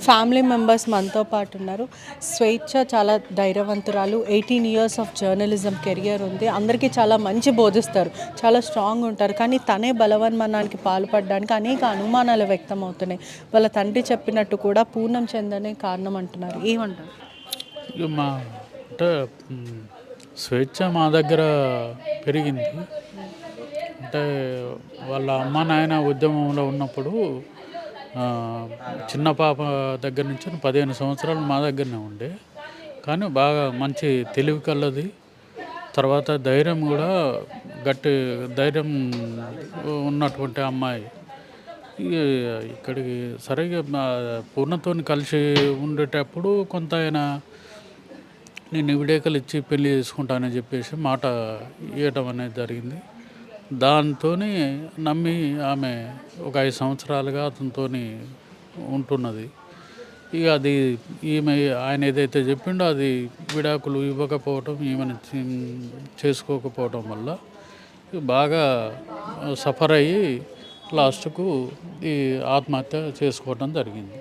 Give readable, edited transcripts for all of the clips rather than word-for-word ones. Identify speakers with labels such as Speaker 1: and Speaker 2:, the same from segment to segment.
Speaker 1: Family members మనతో పాటు ఉన్నారు. స్వేచ్ఛ చాలా ధైర్యవంతురాలు. 18 ఇయర్స్ ఆఫ్ జర్నలిజం కెరియర్ ఉంది. అందరికీ చాలా మంచి బోధిస్తారు, చాలా స్ట్రాంగ్ ఉంటారు. కానీ తనే బలవన్మరణానికి పాల్పడడానికి అనేక అనుమానాలు వ్యక్తం అవుతున్నాయి. వాళ్ళ తండ్రి చెప్పినట్టు కూడా పూర్ణం చందనే కారణం అంటున్నారు. ఏమంటారు?
Speaker 2: ఇక మా అంటే స్వేచ్ఛ మా దగ్గర పెరిగింది. అంటే వాళ్ళ అమ్మ నాయన ఉద్యమంలో ఉన్నప్పుడు చిన్న పాప దగ్గర నుంచి 15 సంవత్సరాలు మా దగ్గరనే ఉండే. కానీ బాగా మంచి తెలివి కలది. తర్వాత ధైర్యం కూడా గట్టి ధైర్యం ఉన్నటువంటి అమ్మాయి. ఇక ఇక్కడికి సరిగ్గా పూర్ణతోని కలిసి ఉండేటప్పుడు కొంత ఆయన నేను విడాకులు ఇచ్చి పెళ్లి చేసుకుంటానని చెప్పేసి మాట ఇవ్వటం అనేది జరిగింది. దాంతో నమ్మి ఆమె ఒక 5 సంవత్సరాలుగా అతనితో ఉంటున్నది. ఇక అది ఈమె ఆయన ఏదైతే చెప్పిండో అది విడాకులు ఇవ్వకపోవటం, ఈమెను చేసుకోకపోవటం వల్ల బాగా సఫర్ అయ్యి లాస్ట్కు ఈ ఆత్మహత్య చేసుకోవటం జరిగింది.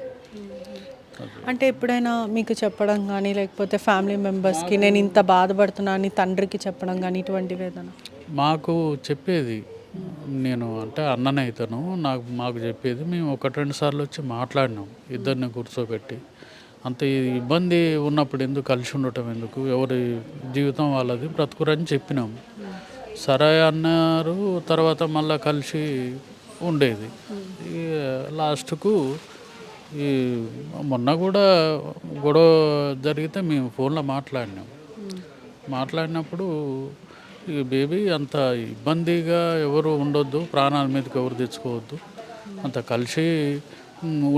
Speaker 1: అంటే ఎప్పుడైనా మీకు చెప్పడం కానీ, లేకపోతే ఫ్యామిలీ మెంబర్స్కి నేను ఇంత బాధపడుతున్నా అని తండ్రికి చెప్పడం కానీ, ఇటువంటి వేదన
Speaker 2: మాకు చెప్పేది, నేను అంటే అన్ననే అవుతాను, మాకు చెప్పేది. మేము 1-2 సార్లు వచ్చి మాట్లాడినాం ఇద్దరిని కూర్చోబెట్టి. అంత ఇబ్బంది ఉన్నప్పుడు ఎందుకు కలిసి ఉండటం, ఎందుకు ఎవరి జీవితం వాళ్ళది, బ్రతుకురని చెప్పినాం. సరే అన్నారు. తర్వాత మళ్ళీ కలిసి ఉండేది. లాస్ట్కు ఈ మొన్న కూడా గొడవ జరిగితే మేము ఫోన్లో మాట్లాడినప్పుడు ఈ బేబీ అంత ఇబ్బందిగా ఎవరు ఉండొద్దు, ప్రాణాల మీదకి ఎవరు తెచ్చుకోవద్దు, అంత కలిసి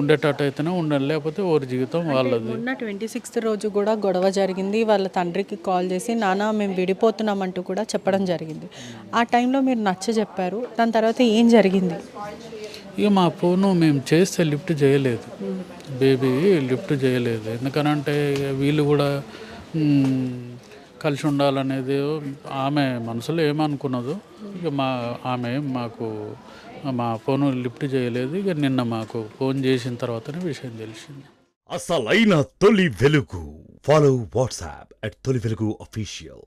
Speaker 2: ఉండేటట్టు అయితేనే ఉండాలి, లేకపోతే ఎవరి జీవితం వాళ్ళది.
Speaker 1: మొన్న 26th రోజు కూడా గొడవ జరిగింది. వాళ్ళ తండ్రికి కాల్ చేసి నాన్న మేము విడిపోతున్నామంటూ కూడా చెప్పడం జరిగింది. ఆ టైంలో మీరు నచ్చ చెప్పారు. దాని తర్వాత ఏం జరిగింది?
Speaker 2: ఇక మా ఫోను మేము చేస్తే లిఫ్ట్ చేయలేదు, బేబీ లిఫ్ట్ చేయలేదు. ఎందుకనంటే వీళ్ళు కూడా కలిసి ఉండాలనేది ఆమె మనసులో ఏమనుకున్నదో. ఇక ఆమె మా ఫోను లిఫ్ట్ చేయలేదు. ఇక నిన్న మాకు ఫోన్ చేసిన తర్వాతనే విషయం తెలిసింది.
Speaker 3: అసలైన తొలి వెలుగు. ఫాలో వాట్సాప్ @తొలి వెలుగు official.